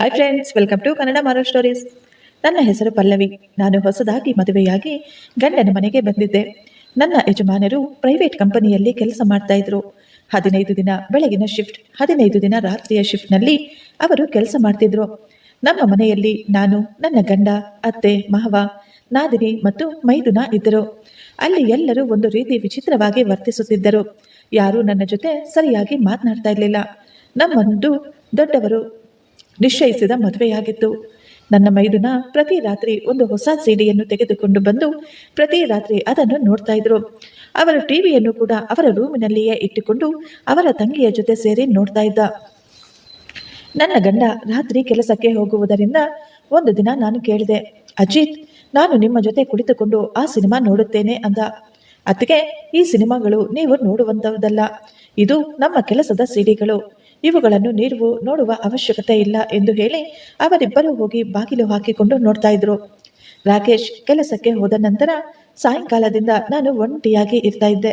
Hi friends, welcome to Kannada ಮಾರೋ stories. ನನ್ನ ಹೆಸರು ಪಲ್ಲವಿ. ನಾನು ಹೊಸದಾಗಿ ಮದುವೆಯಾಗಿ ಗಂಡನ ಮನೆಗೆ ಬಂದಿದ್ದೆ. ನನ್ನ ಯಜಮಾನರು ಪ್ರೈವೇಟ್ ಕಂಪನಿಯಲ್ಲಿ ಕೆಲಸ ಮಾಡ್ತಾ ಇದ್ರು. 15 ದಿನ ಬೆಳಗಿನ ಶಿಫ್ಟ್, 15 ದಿನ ರಾತ್ರಿಯ ಶಿಫ್ಟ್ನಲ್ಲಿ ಅವರು ಕೆಲಸ ಮಾಡ್ತಿದ್ರು. ನಮ್ಮ ಮನೆಯಲ್ಲಿ ನಾನು, ನನ್ನ ಗಂಡ, ಅತ್ತೆ, ಮಾವ, ನಾದಿನಿ ಮತ್ತು ಮೈದುನ ಇದ್ದರು. ಅಲ್ಲಿ ಎಲ್ಲರೂ ಒಂದು ರೀತಿ ವಿಚಿತ್ರವಾಗಿ ವರ್ತಿಸುತ್ತಿದ್ದರು. ಯಾರೂ ನನ್ನ ಜೊತೆ ಸರಿಯಾಗಿ ಮಾತನಾಡ್ತಾ ಇರಲಿಲ್ಲ. ನಮ್ಮೊಂದು ದೊಡ್ಡವರು ನಿಶ್ಚಯಿಸಿದ ಮದುವೆಯಾಗಿತ್ತು. ನನ್ನ ಮೈದುನ ಪ್ರತಿ ರಾತ್ರಿ ಒಂದು ಹೊಸ ಸಿಡಿಯನ್ನು ತೆಗೆದುಕೊಂಡು ಬಂದು ಪ್ರತಿ ರಾತ್ರಿ ಅದನ್ನು ನೋಡ್ತಾ ಇದ್ರು. ಅವರು ಟಿವಿಯನ್ನು ಕೂಡ ಅವರ ರೂಮಿನಲ್ಲಿಯೇ ಇಟ್ಟುಕೊಂಡು ಅವರ ತಂಗಿಯ ಜೊತೆ ಸೇರಿ ನೋಡ್ತಾ ಇದ್ದ. ನನ್ನ ಗಂಡ ರಾತ್ರಿ ಕೆಲಸಕ್ಕೆ ಹೋಗುವುದರಿಂದ ಒಂದು ದಿನ ನಾನು ಕೇಳಿದೆ, ಅಜಿತ್, ನಾನು ನಿಮ್ಮ ಜೊತೆ ಕುಳಿತುಕೊಂಡು ಆ ಸಿನಿಮಾ ನೋಡುತ್ತೇನೆ ಅಂದ. ಅದಕ್ಕೆ ಈ ಸಿನಿಮಾಗಳು ನೀವು ನೋಡುವಂಥದ್ದಲ್ಲ, ಇದು ನಮ್ಮ ಕೆಲಸದ ಸಿಡಿಗಳು, ಇವುಗಳನ್ನು ನೀವು ನೋಡುವ ಅವಶ್ಯಕತೆ ಇಲ್ಲ ಎಂದು ಹೇಳಿ ಅವರಿಬ್ಬರು ಹೋಗಿ ಬಾಗಿಲು ಹಾಕಿಕೊಂಡು ನೋಡ್ತಾ ಇದ್ರು. ರಾಕೇಶ್ ಕೆಲಸಕ್ಕೆ ಹೋದ ನಂತರ ಸಾಯಂಕಾಲದಿಂದ ನಾನು ಒಂಟಿಯಾಗಿ ಇರ್ತಾ ಇದ್ದೆ.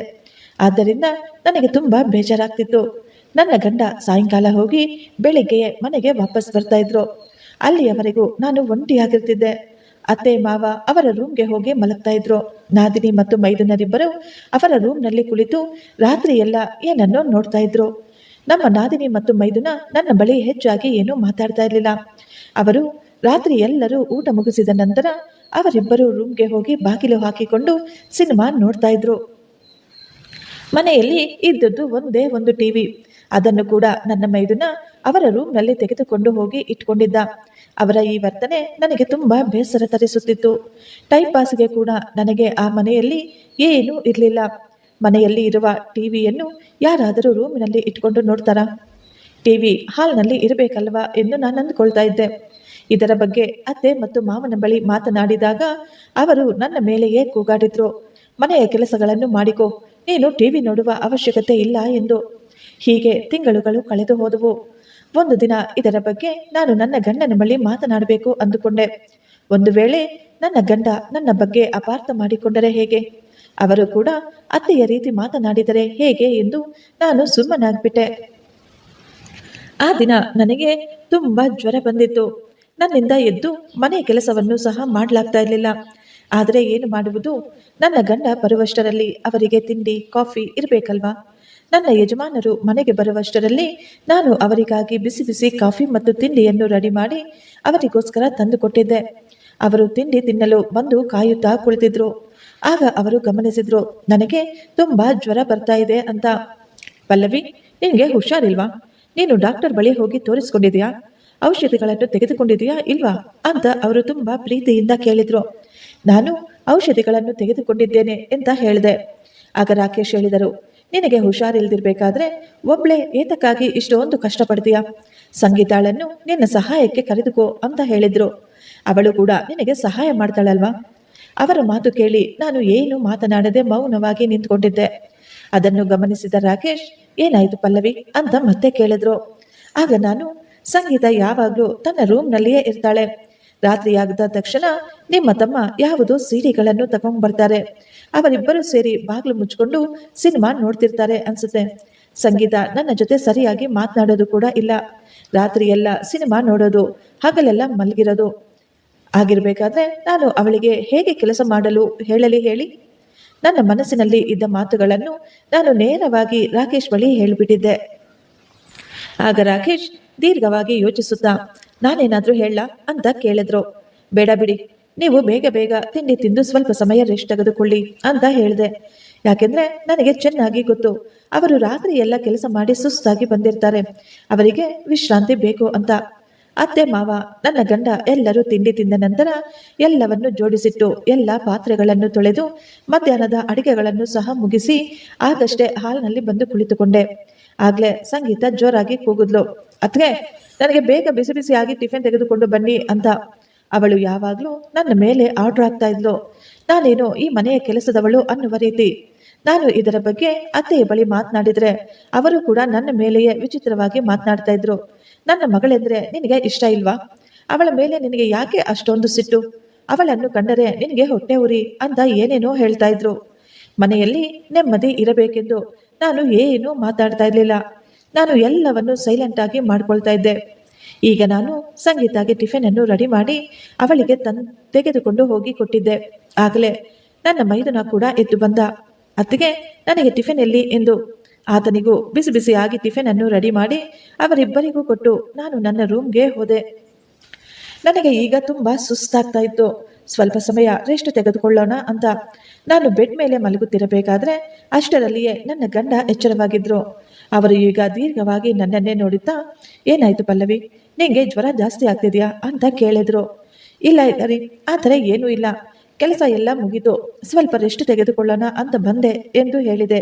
ಆದ್ದರಿಂದ ನನಗೆ ತುಂಬಾ ಬೇಜಾರಾಗ್ತಿತ್ತು. ನನ್ನ ಗಂಡ ಸಾಯಂಕಾಲ ಹೋಗಿ ಬೆಳಿಗ್ಗೆ ಮನೆಗೆ ವಾಪಸ್ ಬರ್ತಾ ಇದ್ರು. ಅಲ್ಲಿಯವರೆಗೂ ನಾನು ಒಂಟಿಯಾಗಿರ್ತಿದ್ದೆ. ಅತ್ತೆ ಮಾವ ಅವರ ರೂಮ್ಗೆ ಹೋಗಿ ಮಲಗ್ತಾ ಇದ್ರು. ನಾದಿನಿ ಮತ್ತು ಮೈದುನರಿಬ್ಬರು ಅವರ ರೂಮ್ನಲ್ಲಿ ಕುಳಿತು ರಾತ್ರಿ ಎಲ್ಲ ಏನನ್ನೋ ನೋಡ್ತಾ ಇದ್ರು. ನಮ್ಮ ನಾದಿನಿ ಮತ್ತು ಮೈದುನ ನನ್ನ ಬಳಿ ಹೆಚ್ಚಾಗಿ ಏನೂ ಮಾತಾಡ್ತಾ ಇರಲಿಲ್ಲ. ಅವರು ರಾತ್ರಿ ಎಲ್ಲರೂ ಊಟ ಮುಗಿಸಿದ ನಂತರ ಅವರಿಬ್ಬರು ರೂಮ್ಗೆ ಹೋಗಿ ಬಾಗಿಲು ಹಾಕಿಕೊಂಡು ಸಿನಿಮಾ ನೋಡ್ತಾ ಇದ್ರು. ಮನೆಯಲ್ಲಿ ಇದ್ದದ್ದು ಒಂದೇ ಒಂದು ಟಿವಿ. ಅದನ್ನು ಕೂಡ ನನ್ನ ಮೈದುನ ಅವರ ರೂಮ್ನಲ್ಲಿ ತೆಗೆದುಕೊಂಡು ಹೋಗಿ ಇಟ್ಕೊಂಡಿದ್ದ. ಅವರ ಈ ವರ್ತನೆ ನನಗೆ ತುಂಬಾ ಬೇಸರ ತರಿಸುತ್ತಿತ್ತು. ಟೈಮ್ ಪಾಸ್ಗೆ ಕೂಡ ನನಗೆ ಆ ಮನೆಯಲ್ಲಿ ಏನೂ ಇರಲಿಲ್ಲ. ಮನೆಯಲ್ಲಿ ಇರುವ ಟಿವಿಯನ್ನು ಯಾರಾದರೂ ರೂಮಿನಲ್ಲಿ ಇಟ್ಕೊಂಡು ನೋಡ್ತಾರಾ? ಟಿವಿ ಹಾಲ್ನಲ್ಲಿ ಇರಬೇಕಲ್ವಾ ಎಂದು ನಾನು ಅಂದ್ಕೊಳ್ತಾ ಇದ್ದೆ. ಇದರ ಬಗ್ಗೆ ಅತ್ತೆ ಮತ್ತು ಮಾವನ ಬಳಿ ಮಾತನಾಡಿದಾಗ ಅವರು ನನ್ನ ಮೇಲೆಯೇ ಕೂಗಾಡಿದ್ರು. ಮನೆಯ ಕೆಲಸಗಳನ್ನು ಮಾಡಿಕೋ, ನೀನು ಟಿವಿ ನೋಡುವ ಅವಶ್ಯಕತೆ ಇಲ್ಲ ಎಂದು. ಹೀಗೆ ತಿಂಗಳುಗಳು ಕಳೆದು ಹೋದವು. ಒಂದು ದಿನ ಇದರ ಬಗ್ಗೆ ನಾನು ನನ್ನ ಗಂಡನ ಬಳಿ ಮಾತನಾಡಬೇಕು ಅಂದುಕೊಂಡೆ. ಒಂದು ವೇಳೆ ನನ್ನ ಗಂಡ ನನ್ನ ಬಗ್ಗೆ ಅಪಾರ್ಥ ಮಾಡಿಕೊಂಡರೆ ಹೇಗೆ? ಅವರು ಕೂಡ ಅತ್ತೆಯ ರೀತಿ ಮಾತನಾಡಿದರೆ ಹೇಗೆ ಎಂದು ನಾನು ಸುಮ್ಮನಾಗ್ಬಿಟ್ಟೆ. ಆ ದಿನ ನನಗೆ ತುಂಬಾ ಜ್ವರ ಬಂದಿತ್ತು. ನನ್ನಿಂದ ಎದ್ದು ಮನೆ ಕೆಲಸವನ್ನು ಸಹ ಮಾಡಲಾಗ್ತಾ ಇರಲಿಲ್ಲ. ಆದರೆ ಏನು ಮಾಡುವುದು? ನನ್ನ ಗಂಡ ಬರುವಷ್ಟರಲ್ಲಿ ಅವರಿಗೆ ತಿಂಡಿ ಕಾಫಿ ಇರಬೇಕಲ್ವಾ? ನನ್ನ ಯಜಮಾನರು ಮನೆಗೆ ಬರುವಷ್ಟರಲ್ಲಿ ನಾನು ಅವರಿಗಾಗಿ ಬಿಸಿ ಬಿಸಿ ಕಾಫಿ ಮತ್ತು ತಿಂಡಿಯನ್ನು ರೆಡಿ ಮಾಡಿ ಅವರಿಗೋಸ್ಕರ ತಂದು ಕೊಟ್ಟಿದ್ದೆ. ಅವರು ತಿಂಡಿ ತಿನ್ನಲು ಬಂದು ಕಾಯುತ್ತಾ ಕುಳಿತಿದ್ರು. ಆಗ ಅವರು ಗಮನಿಸಿದ್ರು ನನಗೆ ತುಂಬಾ ಜ್ವರ ಬರ್ತಾ ಇದೆ ಅಂತ. ಪಲ್ಲವಿ, ನಿನಗೆ ಹುಷಾರಿಲ್ವಾ? ನೀನು ಡಾಕ್ಟರ್ ಬಳಿ ಹೋಗಿ ತೋರಿಸ್ಕೊಂಡಿದ್ಯಾ? ಔಷಧಿಗಳನ್ನು ತೆಗೆದುಕೊಂಡಿದೆಯಾ ಇಲ್ವಾ ಅಂತ ಅವರು ತುಂಬಾ ಪ್ರೀತಿಯಿಂದ ಕೇಳಿದ್ರು. ನಾನು ಔಷಧಿಗಳನ್ನು ತೆಗೆದುಕೊಂಡಿದ್ದೇನೆ ಅಂತ ಹೇಳಿದೆ. ಆಗ ರಾಕೇಶ್ ಹೇಳಿದರು, ನಿನಗೆ ಹುಷಾರಿಲ್ದಿರ್ಬೇಕಾದ್ರೆ ಒಬ್ಳೆ ಏತಕ್ಕಾಗಿ ಇಷ್ಟೊಂದು ಕಷ್ಟಪಡ್ತೀಯಾ? ಸಂಗೀತಾಳನ್ನು ನಿನ್ನ ಸಹಾಯಕ್ಕೆ ಕರೆದುಕೋ ಅಂತ ಹೇಳಿದ್ರು. ಅವಳು ಕೂಡ ನಿನಗೆ ಸಹಾಯ ಮಾಡ್ತಾಳಲ್ವಾ? ಅವರ ಮಾತು ಕೇಳಿ ನಾನು ಏನು ಮಾತನಾಡದೆ ಮೌನವಾಗಿ ನಿಂತ್ಕೊಂಡಿದ್ದೆ. ಅದನ್ನು ಗಮನಿಸಿದ ರಾಕೇಶ್, ಏನಾಯ್ತು ಪಲ್ಲವಿ ಅಂತ ಮತ್ತೆ ಕೇಳಿದ್ರು. ಆಗ ನಾನು, ಸಂಗೀತ ಯಾವಾಗ್ಲೂ ತನ್ನ ರೂಮ್ನಲ್ಲಿಯೇ ಇರ್ತಾಳೆ. ರಾತ್ರಿಯಾಗದ ತಕ್ಷಣ ನಿಮ್ಮ ತಮ್ಮ ಯಾವುದೋ ಸಿಡಿಗಳನ್ನು ತಗೊಂಡ್ಬರ್ತಾರೆ. ಅವರಿಬ್ಬರು ಸೇರಿ ಬಾಗಿಲು ಮುಚ್ಕೊಂಡು ಸಿನಿಮಾ ನೋಡ್ತಿರ್ತಾರೆ ಅನ್ಸುತ್ತೆ. ಸಂಗೀತ ನನ್ನ ಜೊತೆ ಸರಿಯಾಗಿ ಮಾತನಾಡೋದು ಕೂಡ ಇಲ್ಲ. ರಾತ್ರಿ ಎಲ್ಲ ಸಿನಿಮಾ ನೋಡೋದು, ಹಗಲೆಲ್ಲ ಮಲಗಿರೋದು. ಆಗಿರ್ಬೇಕಾದ್ರೆ ನಾನು ಅವಳಿಗೆ ಹೇಗೆ ಕೆಲಸ ಮಾಡಲು ಹೇಳಲಿ ಹೇಳಿ? ನನ್ನ ಮನಸ್ಸಿನಲ್ಲಿ ಇದ್ದ ಮಾತುಗಳನ್ನು ನಾನು ನೇರವಾಗಿ ರಾಕೇಶ್ ಬಳಿ ಹೇಳಿಬಿಟ್ಟಿದ್ದೆ. ಆಗ ರಾಕೇಶ್ ದೀರ್ಘವಾಗಿ ಯೋಚಿಸುತ್ತಾ, ನಾನೇನಾದ್ರೂ ಹೇಳ ಅಂತ ಕೇಳಿದ್ರು. ಬೇಡ ಬಿಡಿ, ನೀವು ಬೇಗ ಬೇಗ ತಿಂಡಿ ತಿಂದು ಸ್ವಲ್ಪ ಸಮಯ ರೆಸ್ಟ್ ತೆಗೆದುಕೊಳ್ಳಿ ಅಂತ ಹೇಳಿದೆ. ಯಾಕೆಂದ್ರೆ ನನಗೆ ಚೆನ್ನಾಗಿ ಗೊತ್ತು, ಅವರು ರಾತ್ರಿ ಎಲ್ಲ ಕೆಲಸ ಮಾಡಿ ಸುಸ್ತಾಗಿ ಬಂದಿರ್ತಾರೆ, ಅವರಿಗೆ ವಿಶ್ರಾಂತಿ ಬೇಕು ಅಂತ. ಅತ್ತೆ ಮಾವ ನನ್ನ ಗಂಡ ಎಲ್ಲರೂ ತಿಂಡಿ ತಿಂದ ನಂತರ ಎಲ್ಲವನ್ನು ಜೋಡಿಸಿಟ್ಟು ಎಲ್ಲ ಪಾತ್ರೆಗಳನ್ನು ತೊಳೆದು ಮಧ್ಯಾಹ್ನದ ಅಡಿಗೆಗಳನ್ನು ಸಹ ಮುಗಿಸಿ ಆಗಷ್ಟೇ ಹಾಲ್ನಲ್ಲಿ ಬಂದು ಕುಳಿತುಕೊಂಡೆ. ಆಗ್ಲೇ ಸಂಗೀತ ಜೋರಾಗಿ ಕೂಗಿದ್ಲು, ಅತ್ಗೆ, ನನಗೆ ಬೇಗ ಬಿಸಿ ಬಿಸಿಯಾಗಿ ಟಿಫಿನ್ ತೆಗೆದುಕೊಂಡು ಬನ್ನಿ ಅಂತ. ಅವಳು ಯಾವಾಗ್ಲೂ ನನ್ನ ಮೇಲೆ ಆರ್ಡರ್ ಆಗ್ತಾ ಇದ್ಲು. ನಾನೇನು ಈ ಮನೆಯ ಕೆಲಸದವಳು ಅನ್ನುವ ರೀತಿ. ನಾನು ಇದರ ಬಗ್ಗೆ ಅತ್ತೆಯ ಬಳಿ ಮಾತನಾಡಿದ್ರೆ ಅವರು ಕೂಡ ನನ್ನ ಮೇಲೆಯೇ ವಿಚಿತ್ರವಾಗಿ ಮಾತನಾಡ್ತಾ ಇದ್ರು. ನನ್ನ ಮಗಳೆಂದ್ರೆ ನಿನಗೆ ಇಷ್ಟ ಇಲ್ವಾ? ಅವಳ ಮೇಲೆ ನಿನಗೆ ಯಾಕೆ ಅಷ್ಟೊಂದು ಸಿಟ್ಟು? ಅವಳನ್ನು ಕಂಡರೆ ನಿನಗೆ ಹೊಟ್ಟೆ ಉರಿ ಅಂತ ಏನೇನೋ ಹೇಳ್ತಾ ಇದ್ರು. ಮನೆಯಲ್ಲಿ ನೆಮ್ಮದಿ ಇರಬೇಕೆಂದು ನಾನು ಏನೂ ಮಾತಾಡ್ತಾ ಇರ್ಲಿಲ್ಲ. ನಾನು ಎಲ್ಲವನ್ನು ಸೈಲೆಂಟ್ ಆಗಿ ಮಾಡ್ಕೊಳ್ತಾ ಇದ್ದೆ. ಈಗ ನಾನು ಸಂಗೀತಾಗೆ ಟಿಫಿನ್ ಅನ್ನು ರೆಡಿ ಮಾಡಿ ಅವಳಿಗೆ ತೆಗೆದುಕೊಂಡು ಹೋಗಿ ಕೊಟ್ಟಿದ್ದೆ. ಆಗಲೇ ನನ್ನ ಮೈದುನ ಕೂಡ ಎದ್ದು ಬಂದ. ಅತ್ತಿಗೆ, ನನಗೆ ಟಿಫಿನ್ ಎಲ್ಲಿ ಎಂದು ಆತನಿಗೂ ಬಿಸಿ ಬಿಸಿಯಾಗಿ ಟಿಫಿನ್ ಅನ್ನು ರೆಡಿ ಮಾಡಿ ಅವರಿಬ್ಬರಿಗೂ ಕೊಟ್ಟು ನಾನು ನನ್ನ ರೂಮ್ಗೆ ಹೋದೆ. ನನಗೆ ಈಗ ತುಂಬಾ ಸುಸ್ತಾಗ್ತಾ ಇತ್ತು. ಸ್ವಲ್ಪ ಸಮಯ ರೆಸ್ಟ್ ತೆಗೆದುಕೊಳ್ಳೋಣ ಅಂತ ನಾನು ಬೆಡ್ ಮೇಲೆ ಮಲಗುತ್ತಿರಬೇಕಾದ್ರೆ ಅಷ್ಟರಲ್ಲಿಯೇ ನನ್ನ ಗಂಡ ಎಚ್ಚರವಾಗಿದ್ರು. ಅವರು ಈಗ ದೀರ್ಘವಾಗಿ ನನ್ನನ್ನೇ ನೋಡುತ್ತಾ, ಏನಾಯ್ತು ಪಲ್ಲವಿ, ನಿಂಗೆ ಜ್ವರ ಜಾಸ್ತಿ ಆಗ್ತಿದ್ಯಾ ಅಂತ ಕೇಳಿದ್ರು. ಇಲ್ಲ ರೀ, ಆ ಥರ ಏನೂ ಇಲ್ಲ, ಕೆಲಸ ಎಲ್ಲ ಮುಗಿದು ಸ್ವಲ್ಪ ರೆಸ್ಟ್ ತೆಗೆದುಕೊಳ್ಳೋಣ ಅಂತ ಬಂದೆ ಎಂದು ಹೇಳಿದೆ.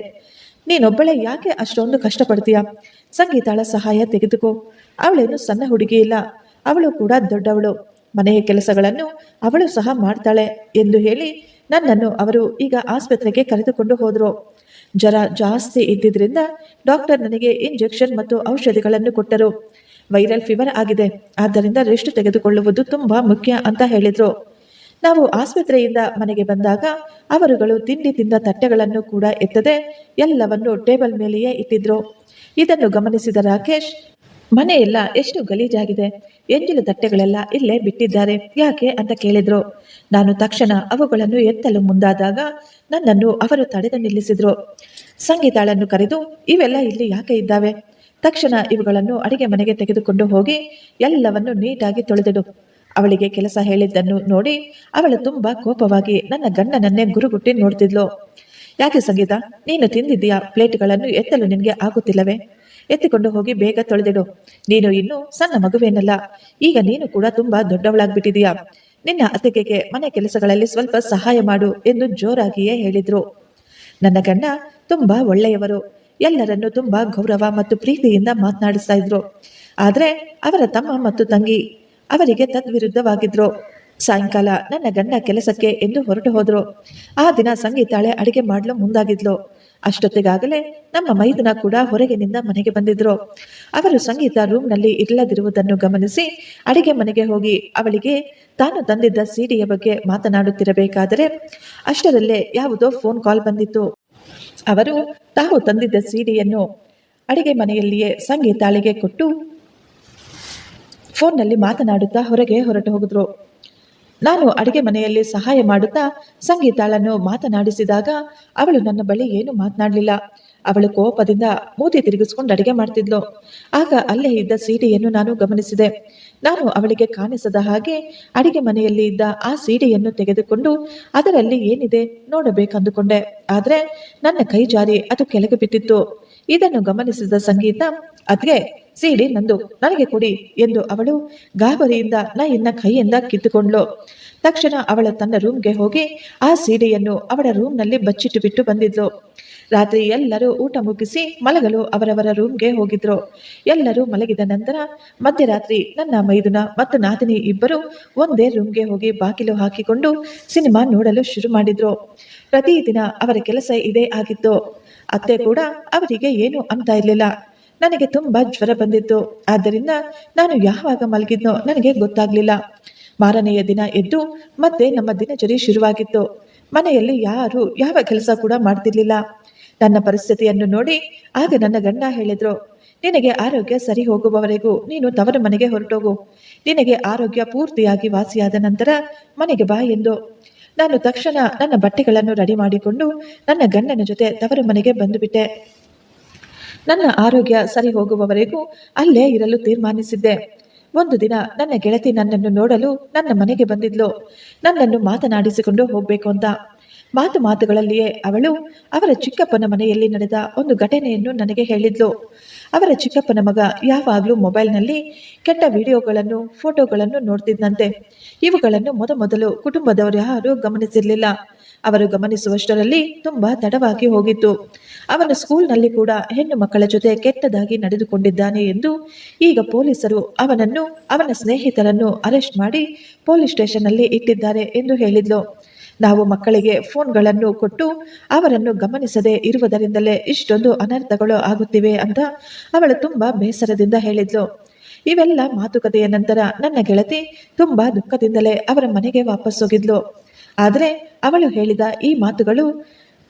ನೀನೊಬ್ಬಳೆ ಯಾಕೆ ಅಷ್ಟೊಂದು ಕಷ್ಟಪಡ್ತೀಯ? ಸಂಗೀತಾಳ ಸಹಾಯ ತೆಗೆದುಕೋ, ಅವಳೇನು ಸಣ್ಣ ಹುಡುಗಿ ಇಲ್ಲ, ಅವಳು ಕೂಡ ದೊಡ್ಡವಳು, ಮನೆಯ ಕೆಲಸಗಳನ್ನು ಅವಳು ಸಹ ಮಾಡ್ತಾಳೆ ಎಂದು ಹೇಳಿ ನನ್ನನ್ನು ಅವರು ಈಗ ಆಸ್ಪತ್ರೆಗೆ ಕರೆದುಕೊಂಡು ಹೋದ್ರು. ಜ್ವರ ಜಾಸ್ತಿ ಇದ್ದಿದ್ರಿಂದ ಡಾಕ್ಟರ್ ನನಗೆ ಇಂಜೆಕ್ಷನ್ ಮತ್ತು ಔಷಧಿಗಳನ್ನು ಕೊಟ್ಟರು. ವೈರಲ್ ಫೀವರ್ ಆಗಿದೆ, ಆದ್ದರಿಂದ ರೆಸ್ಟ್ ತೆಗೆದುಕೊಳ್ಳುವುದು ತುಂಬಾ ಮುಖ್ಯ ಅಂತ ಹೇಳಿದ್ರು. ನಾವು ಆಸ್ಪತ್ರೆಯಿಂದ ಮನೆಗೆ ಬಂದಾಗ ಅವರುಗಳು ತಿಂಡಿ ತಿಂದ ತಟ್ಟೆಗಳನ್ನು ಕೂಡ ಎತ್ತದೆ ಎಲ್ಲವನ್ನು ಟೇಬಲ್ ಮೇಲೆಯೇ ಇಟ್ಟಿದ್ರು. ಇದನ್ನು ಗಮನಿಸಿದ ರಾಕೇಶ್, ಮನೆಯೆಲ್ಲ ಎಷ್ಟು ಗಲೀಜಾಗಿದೆ, ಎಂಜಿಲು ತಟ್ಟೆಗಳೆಲ್ಲ ಇಲ್ಲೇ ಬಿಟ್ಟಿದ್ದಾರೆ, ಯಾಕೆ ಅಂತ ಕೇಳಿದ್ರು. ನಾನು ತಕ್ಷಣ ಅವುಗಳನ್ನು ಎತ್ತಲು ಮುಂದಾದಾಗ ನನ್ನನ್ನು ಅವರು ತಡೆದು ನಿಲ್ಲಿಸಿದ್ರು. ಸಂಗೀತಾಳನ್ನು ಕರೆದು, ಇವೆಲ್ಲ ಇಲ್ಲಿ ಯಾಕೆ ಇದ್ದಾವೆ? ತಕ್ಷಣ ಇವುಗಳನ್ನು ಅಡಿಗೆ ಮನೆಗೆ ತೆಗೆದುಕೊಂಡು ಹೋಗಿ ಎಲ್ಲವನ್ನು ನೀಟಾಗಿ ತೊಳೆದಿಡು. ಅವಳಿಗೆ ಕೆಲಸ ಹೇಳಿದ್ದನ್ನು ನೋಡಿ ಅವಳು ತುಂಬಾ ಕೋಪವಾಗಿ ನನ್ನ ಗಂಡನನ್ನೇ ಗುರುಗುಟ್ಟಿ ನೋಡ್ತಿದ್ಲು. ಯಾಕೆ ಸಂಗೀತ, ನೀನು ತಿಂದಿದ್ದೀಯಾ ಪ್ಲೇಟ್ಗಳನ್ನು ಎತ್ತಲು ನಿನಗೆ ಆಗುತ್ತಿಲ್ಲವೇ? ಎತ್ತಿಕೊಂಡು ಹೋಗಿ ಬೇಗ ತೊಳೆದಿಡು. ನೀನು ಇನ್ನು ಸಣ್ಣ ಮಗುವೇನಲ್ಲ, ಈಗ ನೀನು ಕೂಡ ತುಂಬಾ ದೊಡ್ಡವಳಾಗ್ಬಿಟ್ಟಿದೀಯಾ. ನಿನ್ನ ಅತ್ತಿಗೆಗೆ ಮನೆ ಕೆಲಸಗಳಲ್ಲಿ ಸ್ವಲ್ಪ ಸಹಾಯ ಮಾಡು ಎಂದು ಜೋರಾಗಿಯೇ ಹೇಳಿದ್ರು. ನನ್ನ ಗಂಡ ತುಂಬಾ ಒಳ್ಳೆಯವರು, ಎಲ್ಲರನ್ನು ತುಂಬಾ ಗೌರವ ಮತ್ತು ಪ್ರೀತಿಯಿಂದ ಮಾತನಾಡಿಸ್ತಾ ಇದ್ರು. ಆದ್ರೆ ಅವರ ತಮ್ಮ ಮತ್ತು ತಂಗಿ ಅವರಿಗೆ ತದ್ವಿರುದ್ಧವಾಗಿದ್ರು. ಸಾಯಂಕಾಲ ನನ್ನ ಗಂಡ ಕೆಲಸಕ್ಕೆ ಎಂದು ಹೊರಟು ಹೋದ್ರು. ಆ ದಿನ ಸಂಗೀತಾಳೆ ಅಡಿಗೆ ಮಾಡಲು ಮುಂದಾಗಿದ್ಲು. ಅಷ್ಟೊತ್ತಿಗಾಗಲೇ ನಮ್ಮ ಮೈದುನ ಕೂಡ ಹೊರಗಿನಿಂದ ಮನೆಗೆ ಬಂದಿದ್ರು. ಅವರು ಸಂಗೀತ ರೂಮ್ನಲ್ಲಿ ಇಲ್ಲದಿರುವುದನ್ನು ಗಮನಿಸಿ ಅಡಿಗೆ ಮನೆಗೆ ಹೋಗಿ ಅವಳಿಗೆ ತಾನು ತಂದಿದ್ದ ಸಿಡಿಯ ಬಗ್ಗೆ ಮಾತನಾಡುತ್ತಿರಬೇಕಾದರೆ ಅಷ್ಟರಲ್ಲೇ ಯಾವುದೋ ಫೋನ್ ಕಾಲ್ ಬಂದಿತ್ತು. ಅವರು ತಾವು ತಂದಿದ್ದ ಸಿಡಿಯನ್ನು ಅಡಿಗೆ ಮನೆಯಲ್ಲಿಯೇ ಸಂಗೀತಾಳಿಗೆ ಕೊಟ್ಟು ಫೋನ್ನಲ್ಲಿ ಮಾತನಾಡುತ್ತಾ ಹೊರಗೆ ಹೊರಟು ಹೋಗಿದ್ರು. ನಾನು ಅಡಿಗೆ ಮನೆಯಲ್ಲಿ ಸಹಾಯ ಮಾಡುತ್ತಾ ಸಂಗೀತಾಳನ್ನು ಮಾತನಾಡಿಸಿದಾಗ ಅವಳು ನನ್ನ ಬಳಿ ಏನು ಮಾತನಾಡಲಿಲ್ಲ. ಅವಳು ಕೋಪದಿಂದ ಮೂತಿ ತಿರುಗಿಸ್ಕೊಂಡು ಅಡಿಗೆ ಮಾಡ್ತಿದ್ಲು. ಆಗ ಅಲ್ಲೇ ಇದ್ದ ಸಿಡಿಯನ್ನು ನಾನು ಗಮನಿಸಿದೆ. ನಾನು ಅವಳಿಗೆ ಕಾಣಿಸದ ಹಾಗೆ ಅಡಿಗೆ ಮನೆಯಲ್ಲಿ ಇದ್ದ ಆ ಸಿಡಿಯನ್ನು ತೆಗೆದುಕೊಂಡು ಅದರಲ್ಲಿ ಏನಿದೆ ನೋಡಬೇಕಂದುಕೊಂಡೆ. ಆದ್ರೆ ನನ್ನ ಕೈ ಜಾರಿ ಅದು ಕೆಳಗೆ ಬಿಟ್ಟಿತ್ತು. ಇದನ್ನು ಗಮನಿಸಿದ ಸಂಗೀತ, ಅದ್ಗೆ ಸಿಡಿ ನಂದು, ನನಗೆ ಕೊಡಿ ಎಂದು ಅವಳು ಗಾಬರಿಯಿಂದ ಇನ್ನ ಕೈಯಿಂದ ಕಿತ್ತುಕೊಂಡ್ಲು. ತಕ್ಷಣ ಅವಳ ತನ್ನ ರೂಮ್ಗೆ ಹೋಗಿ ಆ ಸಿಡಿಯನ್ನು ಅವಳ ರೂಮ್ನಲ್ಲಿ ಬಚ್ಚಿಟ್ಟು ಬಿಟ್ಟು ಬಂದಿದ್ಲು. ರಾತ್ರಿ ಎಲ್ಲರೂ ಊಟ ಮುಗಿಸಿ ಮಲಗಲು ಅವರವರ ರೂಮ್ಗೆ ಹೋಗಿದ್ರು. ಎಲ್ಲರೂ ಮಲಗಿದ ನಂತರ ಮಧ್ಯರಾತ್ರಿ ನನ್ನ ಮೈದುನ ಮತ್ತು ನಾದಿನಿ ಇಬ್ಬರು ಒಂದೇ ರೂಮ್ಗೆ ಹೋಗಿ ಬಾಗಿಲು ಹಾಕಿಕೊಂಡು ಸಿನಿಮಾ ನೋಡಲು ಶುರು ಮಾಡಿದ್ರು. ಪ್ರತಿದಿನ ಅವರ ಕೆಲಸ ಇದೇ ಆಗಿತ್ತು. ಅತ್ತೆ ಕೂಡ ಅವರಿಗೆ ಏನು ಅಂತ ಇರಲಿಲ್ಲ. ನನಗೆ ತುಂಬಾ ಜ್ವರ ಬಂದಿತ್ತು, ಆದ್ದರಿಂದ ನಾನು ಯಾವಾಗ ಮಲಗಿದ್ನೋ ನನಗೆ ಗೊತ್ತಾಗ್ಲಿಲ್ಲ. ಮಾರನೆಯ ದಿನ ಎದ್ದು ಮತ್ತೆ ನಮ್ಮ ದಿನಚರಿ ಶುರುವಾಗಿತ್ತು. ಮನೆಯಲ್ಲಿ ಯಾರು ಯಾವ ಕೆಲಸ ಕೂಡ ಮಾಡ್ತಿರ್ಲಿಲ್ಲ. ನನ್ನ ಪರಿಸ್ಥಿತಿಯನ್ನು ನೋಡಿ ಆಗ ನನ್ನ ಗಂಡ ಹೇಳಿದ್ರು, ನಿನಗೆ ಆರೋಗ್ಯ ಸರಿ ಹೋಗುವವರೆಗೂ ನೀನು ತವರು ಮನೆಗೆ ಹೊರಟೋಗು, ನಿನಗೆ ಆರೋಗ್ಯ ಪೂರ್ತಿಯಾಗಿ ವಾಸಿಯಾದ ನಂತರ ಮನೆಗೆ ಬಾ ಎಂದು. ನಾನು ತಕ್ಷಣ ನನ್ನ ಬಟ್ಟೆಗಳನ್ನು ರೆಡಿ ಮಾಡಿಕೊಂಡು ನನ್ನ ಗಂಡನ ಜೊತೆ ತವರು ಮನೆಗೆ ಬಂದುಬಿಟ್ಟೆ. ನನ್ನ ಆರೋಗ್ಯ ಸರಿ ಹೋಗುವವರೆಗೂ ಅಲ್ಲೇ ಇರಲು ತೀರ್ಮಾನಿಸಿದ್ದೆ. ಒಂದು ದಿನ ನನ್ನ ಗೆಳತಿ ನನ್ನನ್ನು ನೋಡಲು ನನ್ನ ಮನೆಗೆ ಬಂದಿದ್ಲು, ನನ್ನನ್ನು ಮಾತನಾಡಿಸಿಕೊಂಡು ಹೋಗ್ಬೇಕು ಅಂತ. ಮಾತುಗಳಲ್ಲಿಯೇ ಅವಳು ಅವರ ಚಿಕ್ಕಪ್ಪನ ಮನೆಯಲ್ಲಿ ನಡೆದ ಒಂದು ಘಟನೆಯನ್ನು ನನಗೆ ಹೇಳಿದ್ಲು. ಅವರ ಚಿಕ್ಕಪ್ಪನ ಮಗ ಯಾವಾಗಲೂ ಮೊಬೈಲ್ನಲ್ಲಿ ಕೆಟ್ಟ ವಿಡಿಯೋಗಳನ್ನು ಫೋಟೋಗಳನ್ನು ನೋಡ್ತಿದ್ದಂತೆ. ಇವುಗಳನ್ನು ಮೊದಲು ಕುಟುಂಬದವರು ಯಾರೂ ಗಮನಿಸಿರಲಿಲ್ಲ. ಅವರು ಗಮನಿಸುವಷ್ಟರಲ್ಲಿ ತುಂಬಾ ತಡವಾಗಿ ಹೋಗಿತ್ತು. ಅವನು ಸ್ಕೂಲ್ನಲ್ಲಿ ಕೂಡ ಹೆಣ್ಣು ಮಕ್ಕಳ ಜೊತೆ ಕೆಟ್ಟದಾಗಿ ನಡೆದುಕೊಂಡಿದ್ದಾನೆ ಎಂದು ಈಗ ಪೊಲೀಸರು ಅವನನ್ನು ಅವನ ಸ್ನೇಹಿತರನ್ನು ಅರೆಸ್ಟ್ ಮಾಡಿ ಪೊಲೀಸ್ ಸ್ಟೇಷನ್ನಲ್ಲಿ ಇಟ್ಟಿದ್ದಾರೆ ಎಂದು ಹೇಳಿದ್ಲು. ನಾವು ಮಕ್ಕಳಿಗೆ ಫೋನ್ಗಳನ್ನು ಕೊಟ್ಟು ಅವರನ್ನು ಗಮನಿಸದೆ ಇರುವುದರಿಂದಲೇ ಇಷ್ಟೊಂದು ಅನರ್ಥಗಳು ಆಗುತ್ತಿವೆ ಅಂತ ಅವಳು ತುಂಬಾ ಬೇಸರದಿಂದ ಹೇಳಿದ್ಲು. ಇವೆಲ್ಲ ಮಾತುಕತೆಯ ನಂತರ ನನ್ನ ಗೆಳತಿ ತುಂಬಾ ದುಃಖದಿಂದಲೇ ಅವರ ಮನೆಗೆ ವಾಪಸ್ ಹೋಗಿದ್ಲು. ಆದರೆ ಅವಳು ಹೇಳಿದ ಈ ಮಾತುಗಳು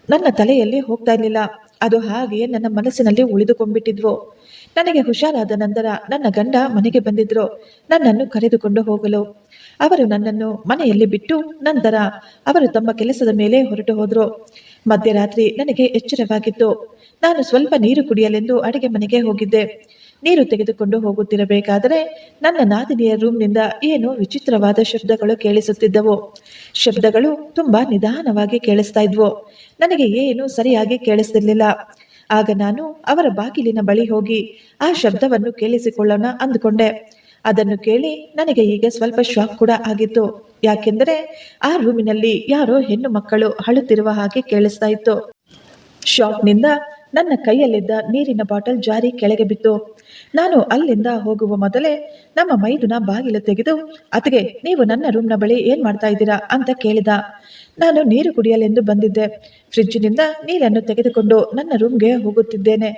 ನನ್ನ ತಲೆಯಲ್ಲಿ ಹೋಗ್ತಾ ಇರಲಿಲ್ಲ. ಅದು ಹಾಗೆಯೇ ನನ್ನ ಮನಸ್ಸಿನಲ್ಲಿ ಉಳಿದುಕೊಂಡ್ಬಿಟ್ಟಿದ್ವು. ನನಗೆ ಹುಷಾರಾದ ನಂತರ ನನ್ನ ಗಂಡ ಮನೆಗೆ ಬಂದಿದ್ರು ನನ್ನನ್ನು ಕರೆದುಕೊಂಡು ಹೋಗಲು. ಅವರು ನನ್ನನ್ನು ಮನೆಯಲ್ಲಿ ಬಿಟ್ಟು ನಂತರ ಅವರು ತಮ್ಮ ಕೆಲಸದ ಮೇಲೆ ಹೊರಟು ಹೋದ್ರು. ಮಧ್ಯರಾತ್ರಿ ನನಗೆ ಎಚ್ಚರವಾಗಿತ್ತು. ನಾನು ಸ್ವಲ್ಪ ನೀರು ಕುಡಿಯಲೆಂದು ಅಡಿಗೆ ಮನೆಗೆ ಹೋಗಿದ್ದೆ. ನೀರು ತೆಗೆದುಕೊಂಡು ಹೋಗುತ್ತಿರಬೇಕಾದರೆ ನನ್ನ ನಾದಿನಿಯ ರೂಮ್ನಿಂದ ಏನೋ ವಿಚಿತ್ರವಾದ ಶಬ್ದಗಳು ಕೇಳಿಸುತ್ತಿದ್ದವು. ಶಬ್ದಗಳು ತುಂಬಾ ನಿಧಾನವಾಗಿ ಕೇಳಿಸ್ತಾ ಇದ್ವು. ನನಗೆ ಏನು ಸರಿಯಾಗಿ ಕೇಳಿಸ್ತಿರ್ಲಿಲ್ಲ. ಆಗ ನಾನು ಅವರ ಬಾಗಿಲಿನ ಬಳಿ ಹೋಗಿ ಆ ಶಬ್ದವನ್ನು ಕೇಳಿಸಿಕೊಳ್ಳೋಣ ಅಂದುಕೊಂಡೆ. ಅದನ್ನು ಕೇಳಿ ನನಗೆ ಈಗ ಸ್ವಲ್ಪ ಶಾಕ್ ಕೂಡ ಆಗಿತ್ತು. ಯಾಕೆಂದರೆ ಆ ರೂಮಿನಲ್ಲಿ ಯಾರೋ ಹೆಣ್ಣು ಮಕ್ಕಳು ಅಳುತ್ತಿರುವ ಹಾಗೆ ಕೇಳಿಸ್ತಾ ಇತ್ತು. ಶಾಕ್ನಿಂದ ನನ್ನ ಕೈಯಲ್ಲಿದ್ದ ನೀರಿನ ಬಾಟಲ್ ಜಾರಿ ಕೆಳಗೆ ಬಿತ್ತು. ನಾನು ಅಲ್ಲಿಂದ ಹೋಗುವ ಮೊದಲೇ ನಮ್ಮ ಮೈದುನ ಬಾಗಿಲು ತೆಗೆದು, ಅತಿಗೆ ನೀವು ನನ್ನ ರೂಮ್ನ ಬಳಿ ಏನ್ ಮಾಡ್ತಾ ಇದ್ದೀರಾ ಅಂತ ಕೇಳಿದ. ನಾನು ನೀರು ಕುಡಿಯಲೆಂದು ಬಂದಿದ್ದೆ. ಫ್ರಿಡ್ಜಿನಿಂದ ನೀರನ್ನು ತೆಗೆದುಕೊಂಡು ನನ್ನ ರೂಮ್ಗೆ ಹೋಗುತ್ತಿದ್ದೇನೆ.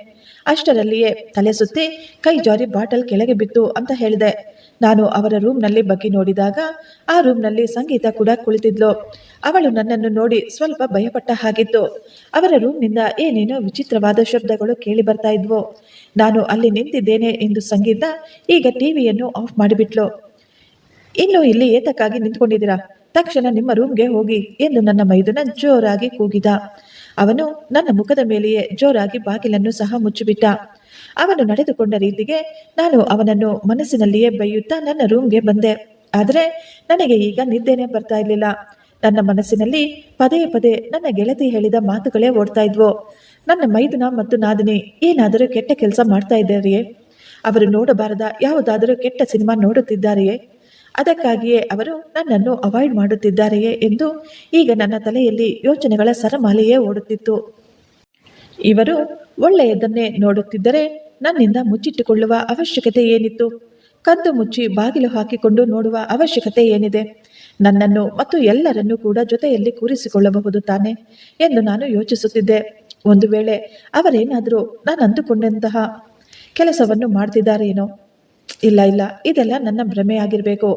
ಅಷ್ಟರಲ್ಲಿಯೇ ತಲೆ ಸುತ್ತಿ ಕೈ ಜಾರಿ ಬಾಟಲ್ ಕೆಳಗೆ ಬಿತ್ತು ಅಂತ ಹೇಳಿದೆ. ನಾನು ಅವರ ರೂಮ್ನಲ್ಲಿ ಬಗ್ಗಿ ನೋಡಿದಾಗ ಆ ರೂಮ್ನಲ್ಲಿ ಸಂಗೀತ ಕೂಡ ಕುಳಿತಿದ್ಲು. ಅವಳು ನನ್ನನ್ನು ನೋಡಿ ಸ್ವಲ್ಪ ಭಯಪಟ್ಟ ಹಾಗಿತ್ತು. ಅವರ ರೂಮ್ನಿಂದ ಏನೇನೋ ವಿಚಿತ್ರವಾದ ಶಬ್ದಗಳು ಕೇಳಿ ಬರ್ತಾ ಇದ್ವು. ನಾನು ಅಲ್ಲಿ ನಿಂತಿದ್ದೇನೆ ಎಂದು ಸಂಗೀತ ಈಗ ಟಿವಿಯನ್ನು ಆಫ್ ಮಾಡಿಬಿಟ್ಲು. ಇನ್ನು ಇಲ್ಲಿ ಏತಕ್ಕಾಗಿ ನಿಂತ್ಕೊಂಡಿದ್ದೀರಾ? ತಕ್ಷಣ ನಿಮ್ಮ ರೂಮ್ಗೆ ಹೋಗಿ ಎಂದು ನನ್ನ ಮೈದುನ ಜೋರಾಗಿ ಕೂಗಿದ. ಅವನು ನನ್ನ ಮುಖದ ಮೇಲೆಯೇ ಜೋರಾಗಿ ಬಾಗಿಲನ್ನು ಸಹ ಮುಚ್ಚಿಬಿಟ್ಟ. ಅವನು ನಡೆದುಕೊಂಡ ರೀತಿಗೆ ನಾನು ಅವನನ್ನು ಮನಸ್ಸಿನಲ್ಲಿಯೇ ಬೈಯುತ್ತಾ ನನ್ನ ರೂಮ್ಗೆ ಬಂದೆ. ಆದರೆ ನನಗೆ ಈಗ ನಿದ್ದೆನೇ ಬರ್ತಾ ಇರಲಿಲ್ಲ. ನನ್ನ ಮನಸ್ಸಿನಲ್ಲಿ ಪದೇ ಪದೇ ನನ್ನ ಗೆಳತಿ ಹೇಳಿದ ಮಾತುಗಳೇ ಓಡ್ತಾ ಇದ್ವು. ನನ್ನ ಮೈದುನ ಮತ್ತು ನಾದಿನಿ ಏನಾದರೂ ಕೆಟ್ಟ ಕೆಲಸ ಮಾಡ್ತಾ ಇದ್ದಾರೆಯೇ? ಅವರು ನೋಡಬಾರದ ಯಾವುದಾದರೂ ಕೆಟ್ಟ ಸಿನಿಮಾ ನೋಡುತ್ತಿದ್ದಾರೆಯೇ? ಅದಕ್ಕಾಗಿಯೇ ಅವರು ನನ್ನನ್ನು ಅವಾಯ್ಡ್ ಮಾಡುತ್ತಿದ್ದಾರೆಯೇ ಎಂದು ಈಗ ನನ್ನ ತಲೆಯಲ್ಲಿ ಯೋಚನೆಗಳ ಸರಮಾಲೆಯೇ ಓಡುತ್ತಿತ್ತು. ಇವರು ಒಳ್ಳೆಯದನ್ನೇ ನೋಡುತ್ತಿದ್ದರೆ ನನ್ನಿಂದ ಮುಚ್ಚಿಟ್ಟುಕೊಳ್ಳುವ ಅವಶ್ಯಕತೆ ಏನಿತ್ತು? ಕದ್ದು ಮುಚ್ಚಿ ಬಾಗಿಲು ಹಾಕಿಕೊಂಡು ನೋಡುವ ಅವಶ್ಯಕತೆ ಏನಿದೆ? ನನ್ನನ್ನು ಮತ್ತು ಎಲ್ಲರನ್ನೂ ಕೂಡ ಜೊತೆಯಲ್ಲಿ ಕೂರಿಸಿಕೊಳ್ಳಬಹುದು ತಾನೆ ಎಂದು ನಾನು ಯೋಚಿಸುತ್ತಿದ್ದೆ. ಒಂದು ವೇಳೆ ಅವರೇನಾದರೂ ನಾನು ಅಂದುಕೊಂಡಂತಹ ಕೆಲಸವನ್ನು ಮಾಡ್ತಿದ್ದಾರೇನೋ? ಇಲ್ಲ ಇಲ್ಲ, ಇದೆಲ್ಲ ನನ್ನ ಭ್ರಮೆಯಾಗಿರಬೇಕು.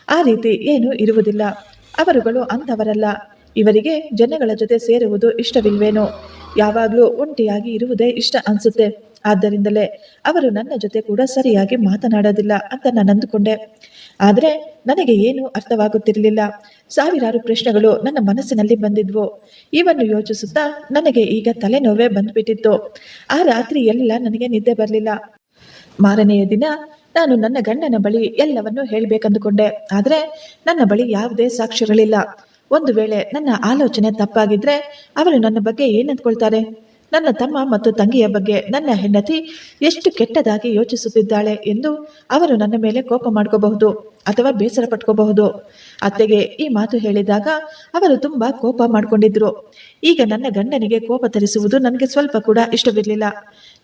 ಆ ರೀತಿ ಏನೂ ಇರುವುದಿಲ್ಲ. ಅವರುಗಳು ಅಂಥವರಲ್ಲ. ಇವರಿಗೆ ಜನಗಳ ಜೊತೆ ಸೇರುವುದು ಇಷ್ಟವಿಲ್ವೇನೋ? ಯಾವಾಗಲೂ ಒಂಟಿಯಾಗಿ ಇರುವುದೇ ಇಷ್ಟ ಅನಿಸುತ್ತೆ. ಆದ್ದರಿಂದಲೇ ಅವರು ನನ್ನ ಜೊತೆ ಕೂಡ ಸರಿಯಾಗಿ ಮಾತನಾಡೋದಿಲ್ಲ ಅಂತ ನಾನು ಅಂದುಕೊಂಡೆ. ಆದರೆ ನನಗೆ ಏನೂ ಅರ್ಥವಾಗುತ್ತಿರಲಿಲ್ಲ. ಸಾವಿರಾರು ಪ್ರಶ್ನೆಗಳು ನನ್ನ ಮನಸ್ಸಿನಲ್ಲಿ ಬಂದಿದ್ವು. ಇವನ್ನು ಯೋಚಿಸುತ್ತಾ ನನಗೆ ಈಗ ತಲೆನೋವೇ ಬಂದುಬಿಟ್ಟಿತ್ತು. ಆ ರಾತ್ರಿ ಎಲ್ಲ ನನಗೆ ನಿದ್ದೆ ಬರಲಿಲ್ಲ. ಮಾರನೆಯ ದಿನ ನಾನು ನನ್ನ ಗಂಡನ ಬಳಿ ಎಲ್ಲವನ್ನೂ ಹೇಳಬೇಕಂದುಕೊಂಡೆ. ಆದರೆ ನನ್ನ ಬಳಿ ಯಾವುದೇ ಸಾಕ್ಷ್ಯಗಳಿಲ್ಲ. ಒಂದು ವೇಳೆ ನನ್ನ ಆಲೋಚನೆ ತಪ್ಪಾಗಿದ್ರೆ ಅವರು ನನ್ನ ಬಗ್ಗೆ ಏನಂದ್ಕೊಳ್ತಾರೆ? ನನ್ನ ತಮ್ಮ ಮತ್ತು ತಂಗಿಯ ಬಗ್ಗೆ ನನ್ನ ಹೆಂಡತಿ ಎಷ್ಟು ಕೆಟ್ಟದಾಗಿ ಯೋಚಿಸುತ್ತಿದ್ದಾಳೆ ಎಂದು ಅವರು ನನ್ನ ಮೇಲೆ ಕೋಪ ಮಾಡ್ಕೋಬಹುದು ಅಥವಾ ಬೇಸರ ಪಟ್ಕೋಬಹುದು. ಅತ್ತೆಗೆ ಈ ಮಾತು ಹೇಳಿದಾಗ ಅವರು ತುಂಬಾ ಕೋಪ ಮಾಡ್ಕೊಂಡಿದ್ರು. ಈಗ ನನ್ನ ಗಂಡನಿಗೆ ಕೋಪ ತರಿಸುವುದು ನನಗೆ ಸ್ವಲ್ಪ ಕೂಡ ಇಷ್ಟವಿರಲಿಲ್ಲ.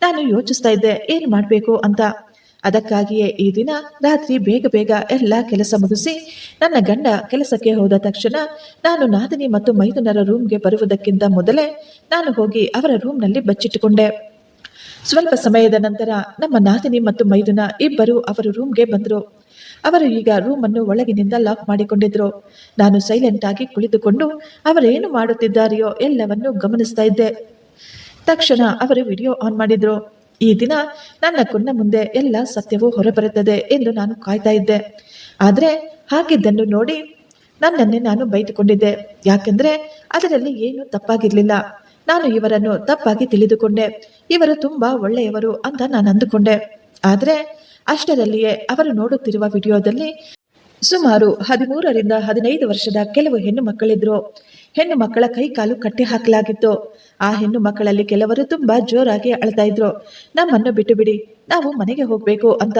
ನಾನು ಯೋಚಿಸ್ತಾ ಇದ್ದೆ ಏನು ಮಾಡಬೇಕು ಅಂತ. ಅದಕ್ಕಾಗಿಯೇ ಈ ದಿನ ರಾತ್ರಿ ಬೇಗ ಬೇಗ ಎಲ್ಲ ಕೆಲಸ ಮುಗಿಸಿ ನನ್ನ ಗಂಡ ಕೆಲಸಕ್ಕೆ ಹೋದ ತಕ್ಷಣ ನಾನು ನಾದಿನಿ ಮತ್ತು ಮೈದುನರ ರೂಮ್ಗೆ ಬರುವುದಕ್ಕಿಂತ ಮೊದಲೇ ನಾನು ಹೋಗಿ ಅವರ ರೂಮ್ನಲ್ಲಿ ಬಚ್ಚಿಟ್ಟುಕೊಂಡೆ. ಸ್ವಲ್ಪ ಸಮಯದ ನಂತರ ನಮ್ಮ ನಾದಿನಿ ಮತ್ತು ಮೈದುನ ಇಬ್ಬರು ಅವರ ರೂಮ್ಗೆ ಬಂದರು. ಅವರು ಈಗ ರೂಮನ್ನು ಒಳಗಿನಿಂದ ಲಾಕ್ ಮಾಡಿಕೊಂಡಿದ್ರು. ನಾನು ಸೈಲೆಂಟ್ ಆಗಿ ಕುಳಿತುಕೊಂಡು ಅವರೇನು ಮಾಡುತ್ತಿದ್ದಾರೆಯೋ ಎಲ್ಲವನ್ನು ಗಮನಿಸ್ತಾ ಇದ್ದೆ. ತಕ್ಷಣ ಅವರು ವಿಡಿಯೋ ಆನ್ ಮಾಡಿದ್ರು. ಈ ದಿನ ನನ್ನ ಕಣ್ಣ ಮುಂದೆ ಎಲ್ಲ ಸತ್ಯವೂ ಹೊರಬರುತ್ತದೆ ಎಂದು ನಾನು ಕಾಯ್ತಾ ಇದ್ದೆ. ಆದರೆ ಹಾಗಿದ್ದನ್ನು ನೋಡಿ ನನ್ನನ್ನೇ ನಾನು ಬೈದುಕೊಂಡಿದ್ದೆ. ಯಾಕೆಂದ್ರೆ ಅದರಲ್ಲಿ ಏನೂ ತಪ್ಪಾಗಿರ್ಲಿಲ್ಲ. ನಾನು ಇವರನ್ನು ತಪ್ಪಾಗಿ ತಿಳಿದುಕೊಂಡೆ. ಇವರು ತುಂಬಾ ಒಳ್ಳೆಯವರು ಅಂತ ನಾನು ಅಂದುಕೊಂಡೆ. ಆದರೆ ಅಷ್ಟರಲ್ಲಿಯೇ ಅವರು ನೋಡುತ್ತಿರುವ ವಿಡಿಯೋದಲ್ಲಿ ಸುಮಾರು 13ರಿಂದ 15 ವರ್ಷದ ಕೆಲವು ಹೆಣ್ಣು ಮಕ್ಕಳಿದ್ರು. ಹೆಣ್ಣು ಮಕ್ಕಳ ಕೈ ಕಾಲು ಕಟ್ಟಿ ಹಾಕಲಾಗಿತ್ತು. ಆ ಹೆಣ್ಣು ಮಕ್ಕಳಲ್ಲಿ ಕೆಲವರು ತುಂಬಾ ಜೋರಾಗಿ ಅಳ್ತಾ ಇದ್ರು, ನಮ್ಮನ್ನು ಬಿಟ್ಟು ಬಿಡಿ, ನಾವು ಮನೆಗೆ ಹೋಗ್ಬೇಕು ಅಂತ.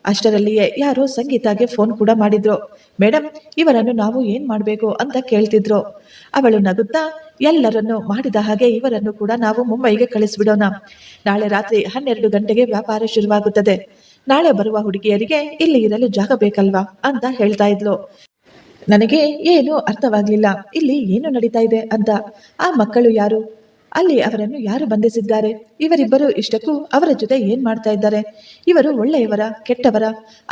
ಅಷ್ಟರಲ್ಲಿಯೇ ಯಾರೋ ಸಂಗೀತಾಗೆ ಫೋನ್ ಕೂಡ ಮಾಡಿದ್ರು. ಮೇಡಮ್, ಇವರನ್ನು ನಾವು ಏನ್ ಮಾಡ್ಬೇಕು ಅಂತ ಕೇಳ್ತಿದ್ರು. ಅವಳು ನಗುತ್ತಾ, ಎಲ್ಲರನ್ನು ಮಾಡಿದ ಹಾಗೆ ಇವರನ್ನು ಕೂಡ ನಾವು ಮುಂಬೈಗೆ ಕಳಿಸ್ಬಿಡೋಣ. ನಾಳೆ ರಾತ್ರಿ 12 ಗಂಟೆಗೆ ವ್ಯಾಪಾರ ಶುರುವಾಗುತ್ತದೆ. ನಾಳೆ ಬರುವ ಹುಡುಗಿಯರಿಗೆ ಇಲ್ಲಿ ಇರಲು ಜಾಗ ಬೇಕಲ್ವಾ ಅಂತ ಹೇಳ್ತಾ ಇದ್ಲು. ನನಗೆ ಏನೂ ಅರ್ಥವಾಗ್ಲಿಲ್ಲ. ಇಲ್ಲಿ ಏನು ನಡೀತಾ ಇದೆ ಅಂತ. ಆ ಮಕ್ಕಳು ಯಾರು? ಅಲ್ಲಿ ಅವರನ್ನು ಯಾರು ಬಂಧಿಸಿದ್ದಾರೆ? ಇವರಿಬ್ಬರು ಇಷ್ಟಕ್ಕೂ ಅವರ ಜೊತೆ ಏನ್ ಮಾಡ್ತಾ ಇದ್ದಾರೆ? ಇವರು ಒಳ್ಳೆಯವರ ಕೆಟ್ಟವರ?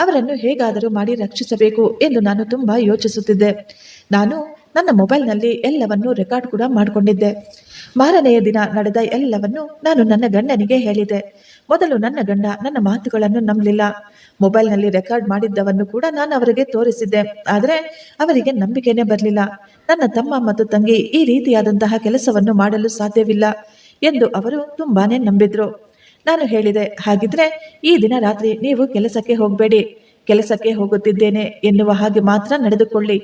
ಅವರನ್ನು ಹೇಗಾದರೂ ಮಾಡಿ ರಕ್ಷಿಸಬೇಕು ಎಂದು ನಾನು ತುಂಬಾ ಯೋಚಿಸುತ್ತಿದ್ದೆ. ನಾನು ನನ್ನ ಮೊಬೈಲ್ನಲ್ಲಿ ಎಲ್ಲವನ್ನೂ ರೆಕಾರ್ಡ್ ಕೂಡ ಮಾಡಿಕೊಂಡಿದ್ದೆ. ಮಾರನೆಯ ದಿನ ನಡೆದ ಎಲ್ಲವನ್ನು ನಾನು ನನ್ನ ಗಂಡನಿಗೆ ಹೇಳಿದೆ. ಮೊದಲು ನನ್ನ ಗಂಡ ನನ್ನ ಮಾತುಗಳನ್ನು ನಂಬಲಿಲ್ಲ. ಮೊಬೈಲ್ನಲ್ಲಿ ರೆಕಾರ್ಡ್ ಮಾಡಿದ್ದವನ್ನು ಕೂಡ ನಾನು ಅವರಿಗೆ ತೋರಿಸಿದ್ದೆ. ಆದರೆ ಅವರಿಗೆ ನಂಬಿಕೆನೇ ಬರಲಿಲ್ಲ. ನನ್ನ ತಮ್ಮ ಮತ್ತು ತಂಗಿ ಈ ರೀತಿಯಾದಂತಹ ಕೆಲಸವನ್ನು ಮಾಡಲು ಸಾಧ್ಯವಿಲ್ಲ ಎಂದು ಅವರು ತುಂಬಾನೇ ನಂಬಿದ್ರು. ನಾನು ಹೇಳಿದೆ, ಹಾಗಿದ್ರೆ ಈ ದಿನ ರಾತ್ರಿ ನೀವು ಕೆಲಸಕ್ಕೆ ಹೋಗಬೇಡಿ, ಕೆಲಸಕ್ಕೆ ಹೋಗುತ್ತಿದ್ದೇನೆ ಎನ್ನುವ ಹಾಗೆ ಮಾತ್ರ ನಡೆದುಕೊಳ್ಳಿ.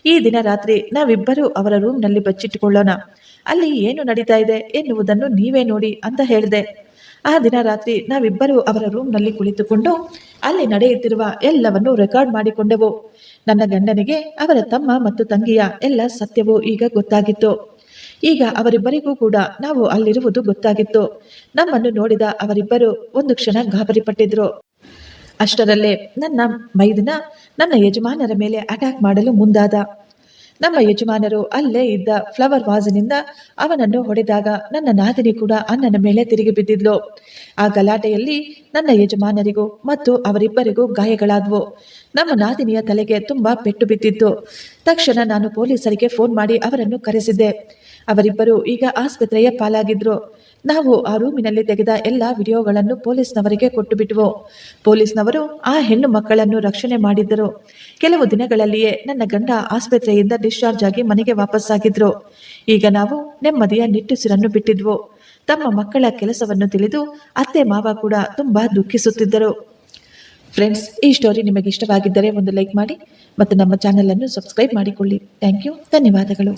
ಈ ದಿನ ರಾತ್ರಿ ನಾವಿಬ್ಬರೂ ಅವರ ರೂಮ್ನಲ್ಲಿ ಬಚ್ಚಿಟ್ಟುಕೊಳ್ಳೋಣ. ಅಲ್ಲಿ ಏನು ನಡೀತಾ ಇದೆ ಎನ್ನುವುದನ್ನು ನೀವೇ ನೋಡಿ ಅಂತ ಹೇಳಿದೆ. ಆ ದಿನ ರಾತ್ರಿ ನಾವಿಬ್ಬರೂ ಅವರ ರೂಮ್ನಲ್ಲಿ ಕುಳಿತುಕೊಂಡು ಅಲ್ಲಿ ನಡೆಯುತ್ತಿರುವ ಎಲ್ಲವನ್ನು ರೆಕಾರ್ಡ್ ಮಾಡಿಕೊಂಡೆವು. ನನ್ನ ಗಂಡನಿಗೆ ಅವರ ತಮ್ಮ ಮತ್ತು ತಂಗಿಯ ಎಲ್ಲ ಸತ್ಯವೂ ಈಗ ಗೊತ್ತಾಗಿತ್ತು. ಈಗ ಅವರಿಬ್ಬರಿಗೂ ಕೂಡ ನಾವು ಅಲ್ಲಿರುವುದು ಗೊತ್ತಾಗಿತ್ತು. ನಮ್ಮನ್ನು ನೋಡಿದ ಅವರಿಬ್ಬರು ಒಂದು ಕ್ಷಣ ಗಾಬರಿಪಟ್ಟಿದ್ರು. ಅಷ್ಟರಲ್ಲೇ ನನ್ನ ಮೈದುನ ನನ್ನ ಯಜಮಾನರ ಮೇಲೆ ಅಟ್ಯಾಕ್ ಮಾಡಲು ಮುಂದಾದ. ನಮ್ಮ ಯಜಮಾನರು ಅಲ್ಲೇ ಇದ್ದ ಫ್ಲವರ್ ವಾಸಿನಿಂದ ಅವನನ್ನು ಹೊಡೆದಾಗ ನನ್ನ ನಾದಿನಿ ಕೂಡ ಅಣ್ಣನ ಮೇಲೆ ತಿರುಗಿ ಬಿದ್ದಿದ್ಲು. ಆ ಗಲಾಟೆಯಲ್ಲಿ ನನ್ನ ಯಜಮಾನರಿಗೂ ಮತ್ತು ಅವರಿಬ್ಬರಿಗೂ ಗಾಯಗಳಾದವು. ನಮ್ಮ ನಾದಿನಿಯ ತಲೆಗೆ ತುಂಬಾ ಪೆಟ್ಟು ಬಿದ್ದಿತ್ತು. ತಕ್ಷಣ ನಾನು ಪೊಲೀಸರಿಗೆ ಫೋನ್ ಮಾಡಿ ಅವರನ್ನು ಕರೆಸಿದ್ದೆ. ಅವರಿಬ್ಬರು ಈಗ ಆಸ್ಪತ್ರೆಯ ಪಾಲಾಗಿದ್ರು. ನಾವು ಆ ರೂಮಿನಲ್ಲಿ ತೆಗೆದ ಎಲ್ಲ ವಿಡಿಯೋಗಳನ್ನು ಪೊಲೀಸ್ನವರಿಗೆ ಕೊಟ್ಟು ಬಿಟ್ವು. ಪೊಲೀಸ್ನವರು ಆ ಹೆಣ್ಣು ಮಕ್ಕಳನ್ನು ರಕ್ಷಣೆ ಮಾಡಿದ್ದರು. ಕೆಲವು ದಿನಗಳಲ್ಲಿಯೇ ನನ್ನ ಗಂಡ ಆಸ್ಪತ್ರೆಯಿಂದ ಡಿಸ್ಚಾರ್ಜ್ ಆಗಿ ಮನೆಗೆ ವಾಪಸ್ಸಾಗಿದ್ರು. ಈಗ ನಾವು ನೆಮ್ಮದಿಯ ನಿಟ್ಟುಸಿರನ್ನು ಬಿಟ್ಟಿದ್ವು. ತಮ್ಮ ಮಕ್ಕಳ ಕೆಲಸವನ್ನು ತಿಳಿದು ಅತ್ತೆ ಮಾವ ಕೂಡ ತುಂಬಾ ದುಃಖಿಸುತ್ತಿದ್ದರು. ಫ್ರೆಂಡ್ಸ್, ಈ ಸ್ಟೋರಿ ನಿಮಗೆ ಇಷ್ಟವಾಗಿದ್ದರೆ ಒಂದು ಲೈಕ್ ಮಾಡಿ ಮತ್ತು ನಮ್ಮ ಚಾನೆಲ್ ಅನ್ನು ಸಬ್ಸ್ಕ್ರೈಬ್ ಮಾಡಿಕೊಳ್ಳಿ. Thank you. ಧನ್ಯವಾದಗಳು.